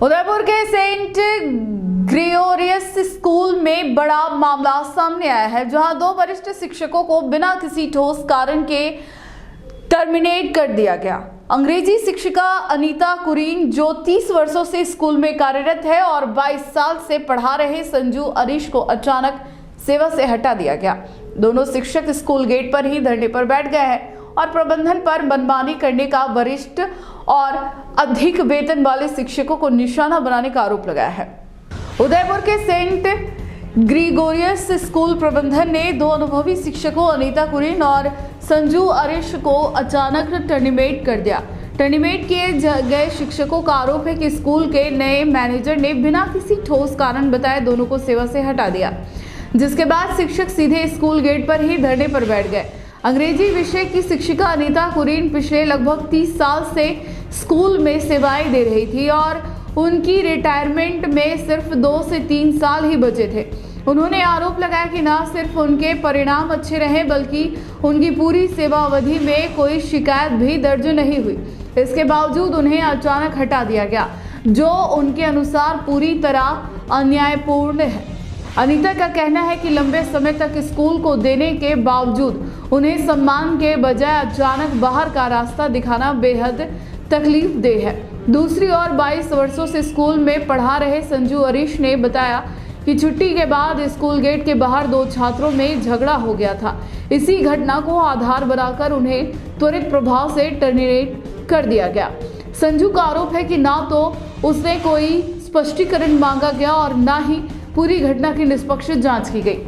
उदयपुर के Saint Gregorios school में बड़ा मामला सामने आया है, जहां दो वरिष्ठ शिक्षकों को बिना किसी ठोस कारण के टर्मिनेट कर दिया गया। अंग्रेजी शिक्षिका अनीता कुरीन, जो 30 वर्षों से स्कूल में कार्यरत है, और 22 साल से पढ़ा रहे संजू अरीश को अचानक सेवा से हटा दिया गया। दोनों शिक्षक स्कूल गेट पर ही धरने पर बैठ गए हैं और प्रबंधन पर मनमानी करने का वरिष्ठ और अधिक वेतन वाले शिक्षकों को निशाना बनाने का आरोप लगाया है। उदयपुर के सेंट ग्रेगोरियस स्कूल प्रबंधन ने दो अनुभवी शिक्षकों अनीता कुरीन और संजू अरीश को अचानक टर्मिनेट कर दिया। टर्मिनेट किए गए शिक्षकों का आरोप है कि स्कूल के नए मैनेजर ने बिना किसी ठोस कारण बताए दोनों को सेवा से हटा दिया, जिसके बाद शिक्षक सीधे स्कूल गेट पर ही धरने पर बैठ गए। अंग्रेजी विषय की शिक्षिका अनीता कुरीन पिछले लगभग 30 साल से स्कूल में सेवाएं दे रही थी और उनकी रिटायरमेंट में सिर्फ 2 से 3 साल ही बचे थे। उन्होंने आरोप लगाया कि न सिर्फ उनके परिणाम अच्छे रहे, बल्कि उनकी पूरी सेवा अवधि में कोई शिकायत भी दर्ज नहीं हुई। इसके बावजूद उन्हें अचानक हटा दिया गया, जो उनके अनुसार पूरी तरह अन्यायपूर्ण है। अनीता का कहना है कि लंबे समय तक स्कूल को देने के बावजूद उन्हें सम्मान के बजाय अचानक बाहर का रास्ता दिखाना बेहद तकलीफदेह है। दूसरी ओर 22 वर्षों से स्कूल में पढ़ा रहे संजू अरीश ने बताया कि छुट्टी के बाद स्कूल गेट के बाहर 2 छात्रों में झगड़ा हो गया था। इसी घटना को आधार बनाकर उन्हें त्वरित प्रभाव से टर्मिनेट कर दिया गया। संजू का आरोप है कि ना तो उसने कोई स्पष्टीकरण मांगा गया और ना ही पूरी घटना की निष्पक्ष जांच की गई।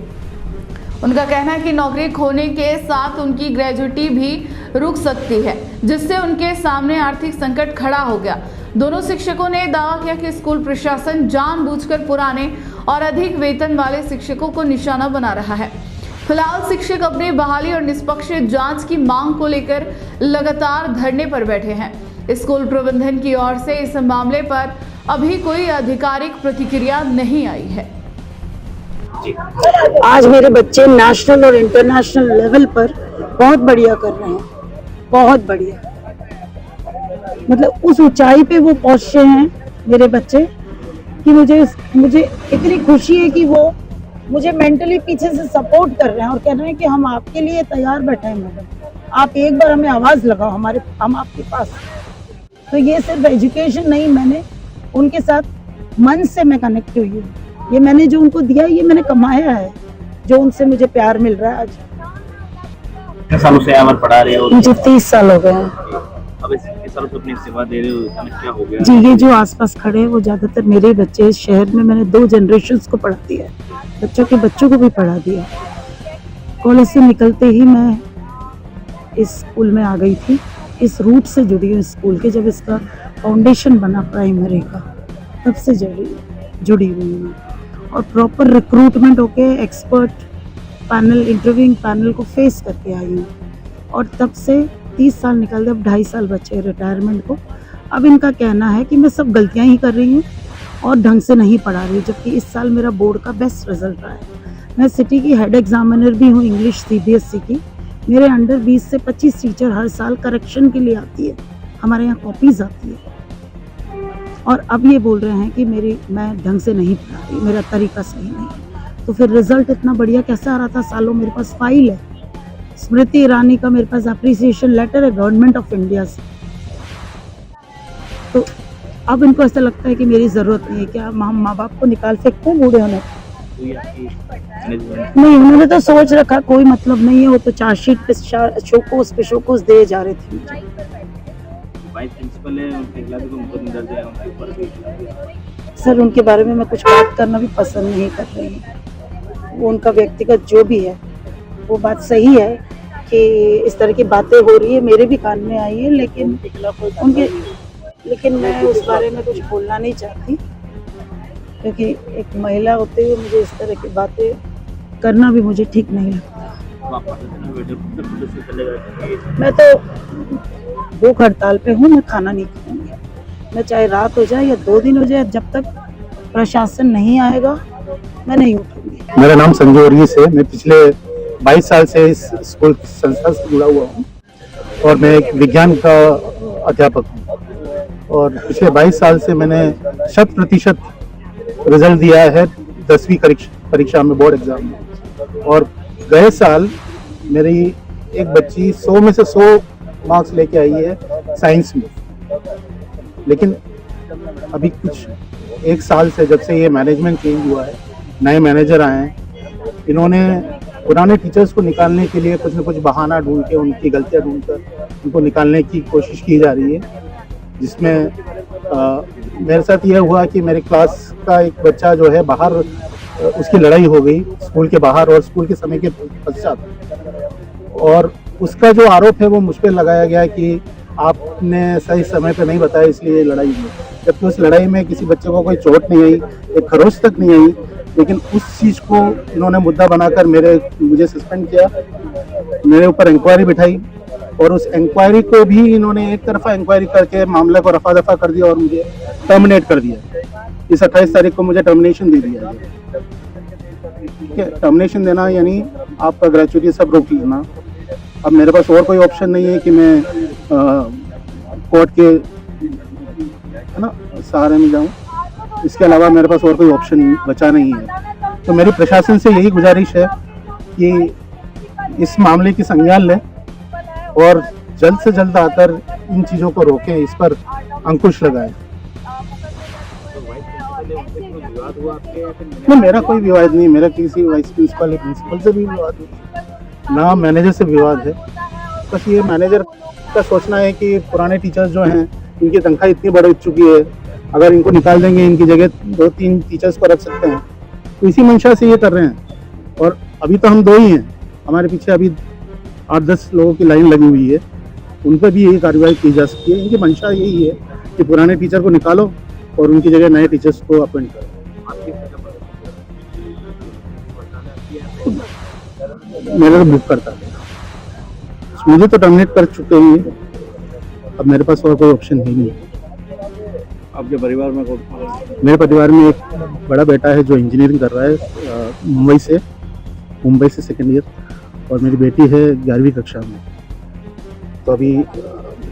उनका कहना है कि नौकरी खोने के साथ उनकी ग्रेजुटी भी रुक सकती है, जिससे उनके सामने आर्थिक संकट खड़ा हो गया। दोनों शिक्षकों ने दावा किया कि स्कूल प्रशासन जानबूझकर पुराने और अधिक वेतन वाले शिक्षकों को निशाना बना रहा है। फिलहाल शिक्षक अपनी बहाली और निष्पक्ष जांच की मांग को लेकर लगातार धरने पर बैठे हैं। स्कूल प्रबंधन की ओर से इस मामले पर अभी कोई आधिकारिक प्रतिक्रिया नहीं आई है। आज मेरे बच्चे नेशनल और इंटरनेशनल लेवल पर बहुत बढ़िया कर रहे हैं, बहुत बढ़िया। मतलब उस ऊंचाई पे वो पहुंचे हैं मेरे बच्चे कि मुझे इतनी खुशी है कि वो मुझे मेंटली पीछे से सपोर्ट कर रहे हैं और कह रहे हैं कि हम आपके लिए तैयार बैठे हैं मैडम, आप एक बार हमें आवाज लगाओ, हम आपके पास। तो ये सिर्फ एजुकेशन नहीं, मैंने उनके साथ मन से मैं कनेक्ट हुई हूँ। ये मैंने जो उनको दिया ये मैंने कमाया है, जो उनसे मुझे प्यार मिल रहा है आज। कितने सालों से आप पढ़ा रहे हो? मुझे 30 साल हो गए हैं। अब इतने सालों से अपनी सेवा दे रहे हो, क्या हो गया? जी, ये जो आसपास खड़े हैं वो ज्यादातर मेरे बच्चे। इस शहर में मैंने 2 जनरेशन्स को पढ़ा दिया है, बच्चों को भी पढ़ा दिया। कॉलेज से निकलते ही मैं इस स्कूल में आ गई थी, इस रूट से जुड़ी हूँ स्कूल के। जब इसका फाउंडेशन बना प्राइमरी का, तब से जुड़ी हुई हूँ और प्रॉपर रिक्रूटमेंट होके एक्सपर्ट पैनल, इंटरव्यूइंग पैनल को फेस करके आई हूँ। और तब से 30 साल निकल गए, अब 2.5 साल बचे रिटायरमेंट को। अब इनका कहना है कि मैं सब गलतियाँ ही कर रही हूँ और ढंग से नहीं पढ़ा रही हूँ, जबकि इस साल मेरा बोर्ड का बेस्ट रिजल्ट रहा है। मैं सिटी की हेड एग्जामिनर भी हूँ इंग्लिश CBSE की। मेरे अंडर 20 से 25 टीचर हर साल करेक्शन के लिए आती है, हमारे यहाँ कॉपीज आती है। और अब ये बोल रहे हैं कि मैं ढंग से नहीं पढ़ा रही, मेरा तरीका सही नहीं है। तो फिर रिजल्ट इतना बढ़िया कैसे आ रहा था सालों? मेरे पास फाइल है, स्मृति ईरानी का मेरे पास अप्रिसिएशन लेटर है गवर्नमेंट ऑफ इंडिया से। तो अब इनको ऐसा लगता है कि मेरी जरूरत नहीं है। क्या हम माँ बाप को निकाल सकते हैं बूढ़े होने? नहीं, उन्होंने तो सोच रखा कोई मतलब नहीं है। वो तो चार्जशीट पे शोकोस दे जा रहे थे मुझे। प्रिंसिपल है, उनके खिलाफ कोई मुकदमा दर्ज है, उनके ऊपर भी। सर, उनके बारे में मैं कुछ बात करना भी पसंद नहीं कर रही हूँ। वो उनका व्यक्तिगत जो भी है, वो बात सही है कि इस तरह की बातें हो रही है, मेरे भी कान में आई है, लेकिन मैं उस बारे में कुछ बोलना नहीं चाहती, क्योंकि एक महिला होते हुए मुझे इस तरह की बातें करना भी मुझे ठीक नहीं लगता। मैं तो भूख हड़ताल पे हूँ, मैं खाना नहीं खाऊंगी। मैं चाहे रात हो जाए या 2 दिन हो जाए, जब तक प्रशासन नहीं आएगा मैं नहीं उठूंगी। मेरा नाम संजू अरीश है। मैं पिछले 22 साल से इस स्कूल संस्था से जुड़ा हुआ हूँ और मैं एक विज्ञान का अध्यापक हूँ। और पिछले 22 साल से मैंने 100% रिजल्ट दिया है 10वीं परीक्षा में, बोर्ड एग्जाम में। और गए साल मेरी एक बच्ची 100 में से 100 मार्क्स लेके आई है साइंस में। लेकिन अभी कुछ एक साल से जब से ये मैनेजमेंट चेंज हुआ है, नए मैनेजर आए हैं, इन्होंने पुराने टीचर्स को निकालने के लिए कुछ न कुछ बहाना ढूंढ के, उनकी गलतियां ढूंढकर उनको निकालने की कोशिश की जा रही है। जिसमें मेरे साथ ये हुआ कि मेरे क्लास का एक बच्चा जो है बाहर, उसकी लड़ाई हो गई स्कूल के बाहर और स्कूल के समय के पश्चात। और उसका जो आरोप है वो मुझ पर लगाया गया कि आपने सही समय पे नहीं बताया इसलिए लड़ाई हुई, जबकि उस लड़ाई में किसी बच्चे को कोई चोट नहीं आई, एक खरोच तक नहीं आई। लेकिन उस चीज़ को इन्होंने मुद्दा बनाकर मुझे सस्पेंड किया, मेरे ऊपर इंक्वायरी बिठाई और उस इंक्वायरी को भी इन्होंने एक तरफा इंक्वायरी करके मामले को रफा दफा कर दिया और मुझे टर्मिनेट कर दिया। इस 28 तारीख को मुझे टर्मिनेशन दे दिया है। ठीक है, टर्मिनेशन देना यानी आपका ग्रेजुएटी सब रोक लेना। अब मेरे पास और कोई ऑप्शन नहीं है कि मैं कोर्ट के सहारे में जाऊं। इसके अलावा मेरे पास और कोई ऑप्शन बचा नहीं है। तो मेरी प्रशासन से यही गुजारिश है कि इस मामले की संज्ञान लें और जल्द से जल्द आकर इन चीज़ों को रोकें, इस पर अंकुश लगाएं। नहीं, मेरा कोई विवाद नहीं, मेरा किसी वाइस प्रिंसिपल या प्रिंसिपल से भी विवाद नहीं, ना मैनेजर से विवाद है। बस ये मैनेजर का सोचना है कि पुराने टीचर्स जो हैं इनकी तनख्वाह इतनी बढ़ चुकी है, अगर इनको निकाल देंगे इनकी जगह 2-3 टीचर्स को रख सकते हैं। तो इसी मंशा से ये कर रहे हैं। और अभी तो हम 2 ही हैं, हमारे पीछे अभी 8-10 लोगों की लाइन लगी हुई है, उन पर भी यही कार्रवाई की जा सकती है। इनकी मंशा यही है कि पुराने टीचर को निकालो और उनकी जगह नए टीचर्स को अपॉइंट करो। मेरा तो बुक करता है, मुझे तो टर्मिनेट कर चुके हैं, अब मेरे पास और कोई ऑप्शन ही नहीं। आपके परिवार में मेरे परिवार में एक बड़ा बेटा है जो इंजीनियरिंग कर रहा है मुंबई से सेकेंड ईयर, और मेरी बेटी है 11वीं कक्षा में। तो अभी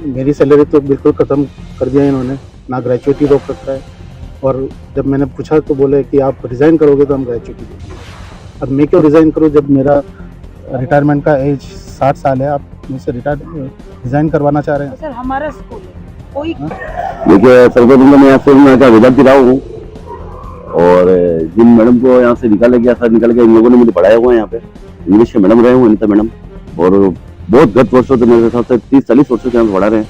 मेरी सैलरी तो बिल्कुल ख़त्म कर दिया इन्होंने, ना ग्रेजुएटी रोक रखा है। और जब मैंने पूछा तो बोले कि आप रिज़ाइन करोगे तो हम ग्रेजुएटी देंगे। अब मैं क्यों रिज़ाइन करूँ जब मेरा रिटायरमेंट का एज 60 साल है, आप मुझसे रिज़ाइन करवाना चाह रहे हैं? सर हमारा स्कूल है कोई। देखिए सर्वप्रथम मैं यहाँ से रिजल्ट दिला हूँ, और जिन मैडम को यहाँ से निकाला गया सर निकल गया, इन लोगों ने मुझे पढ़ाया हुआ है यहाँ पे, इंग्लिश के मैडम रहे हुए अनिता मैडम, और बहुत गत वर्षों से मेरे हिसाब से 30-40 वर्षों से यहाँ पढ़ा रहे हैं।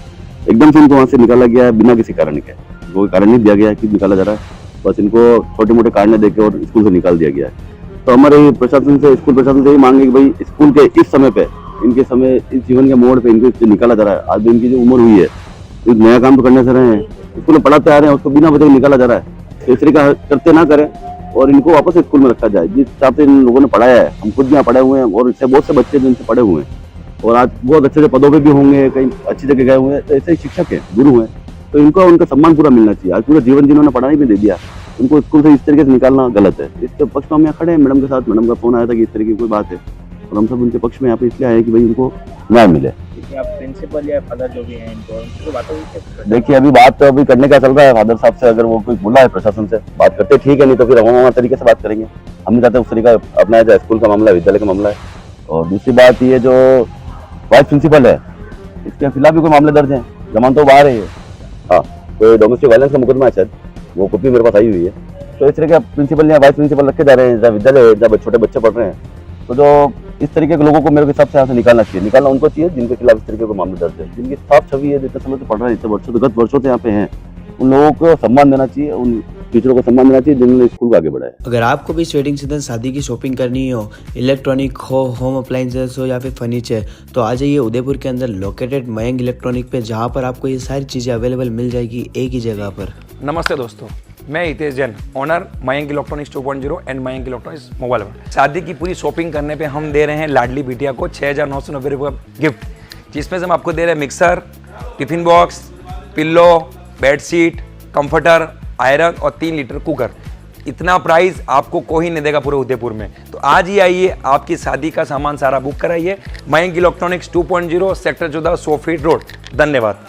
एकदम से इनको वहाँ से निकाला गया है बिना किसी कारण के, कोई कारण नहीं दिया गया है कि निकाला जा रहा है, बस इनको छोटे मोटे कारण देके और स्कूल से निकाल दिया गया है। तो हमारे प्रशासन से, स्कूल प्रशासन से यही मांगे कि भाई स्कूल के इस समय पे, इनके समय, इस जीवन के मोड़ पे इनको निकाला जा रहा है। आज भी इनकी जो उम्र हुई है, एक नया काम तो करने से रहे हैं, स्कूल में पढ़ाते आ रहे हैं, उसको बिना वजह निकाला जा रहा है। तो इस तरीका करते ना करें और इनको वापस स्कूल में रखा जाए जिस हिसाब से इन लोगों ने पढ़ाया है। हम खुद यहाँ पढ़े हुए हैं और इससे बहुत से बच्चे जिनसे पढ़े हुए हैं और आज बहुत अच्छे पदों पे भी होंगे, कहीं अच्छी जगह गए हुए हैं। तो ऐसे ही शिक्षक हैं, गुरु हैं, तो इनको उनका सम्मान पूरा मिलना चाहिए। आज पूरा जीवन जिन्होंने पढ़ाई में दे दिया, उनको स्कूल से इस तरीके से निकालना गलत है। इस पक्ष में हम यहाँ खड़े हैं मैडम के साथ। मैडम का फोन आया था कि इस तरह की कोई बात है, और हम सब उनके पक्ष में यहाँ पे इसलिए आए कि भाई उनको न्याय मिले। आप प्रिंसिपल या फादर जो भी हैं इनको उनसे बात होगी? देखिए अभी बात तो अभी करने का चल रहा है फादर साहब से, अगर वो कोई बोला है प्रशासन से बात करते ठीक है, नहीं तो फिर हम तरीके से बात करेंगे। हम नहीं चाहते उस तरीका अपनाया जाए, स्कूल का मामला है, विद्यालय का मामला है। और दूसरी बात ये जो वाइस प्रिंसिपल है, इसके खिलाफ भी कोई मामले दर्ज है, जमान तो बाहर है ये। हाँ, कोई डोमेस्टिक वायलेंस का मुकदमा है शायद, वो कॉपी मेरे पास आई हुई है। तो इस तरह के प्रिंसिपल या वाइस प्रिंसिपल रखे जा रहे हैं जहाँ विद्यालय, जहाँ छोटे बच्चे पढ़ रहे हैं। तो जो इस तरीके के लोगों को मेरे हिसाब से यहाँ से निकालना चाहिए। निकालना उनको चाहिए जिनके खिलाफ इस तरीके का मामला दर्ज है, जिनकी साफ छवि है, जितने समय से पढ़ रहे हैं, इतने वर्षों, गत वर्षों से यहाँ पे हैं, उन लोगों को सम्मान देना चाहिए, उन टीचरों को सम्मान देना चाहिए जिन्होंने स्कूल को आगे बढ़ाया। अगर आपको भी इस वेडिंग सीजन शादी की शॉपिंग करनी हो, इलेक्ट्रॉनिक हो, होम अप्लाइंसेस हो या फिर फर्नीचर, तो आ जाइए उदयपुर के अंदर लोकेटेड मयंक इलेक्ट्रॉनिक पे, जहाँ पर आपको ये सारी चीज़ें अवेलेबल मिल जाएगी एक ही जगह पर। नमस्ते दोस्तों, मैं Hitesh Jain, owner Mayank electronics 2.0 and Mayank electronics mobile world. शादी की पूरी शॉपिंग करने पे हम दे रहे हैं लाडली बिटिया को 6,990 रुपये का गिफ्ट, जिसमें से हम आपको दे रहे हैं mixer, tiffin box, pillow, bedsheet, comforter, iron और 3 लीटर कुकर। इतना प्राइस आपको कोई नहीं देगा पूरे उदयपुर में। तो आज ही आइए, आपकी शादी का सामान सारा बुक कराइए। Mayank electronics 2.0 sector 14 100 feet road. धन्यवाद।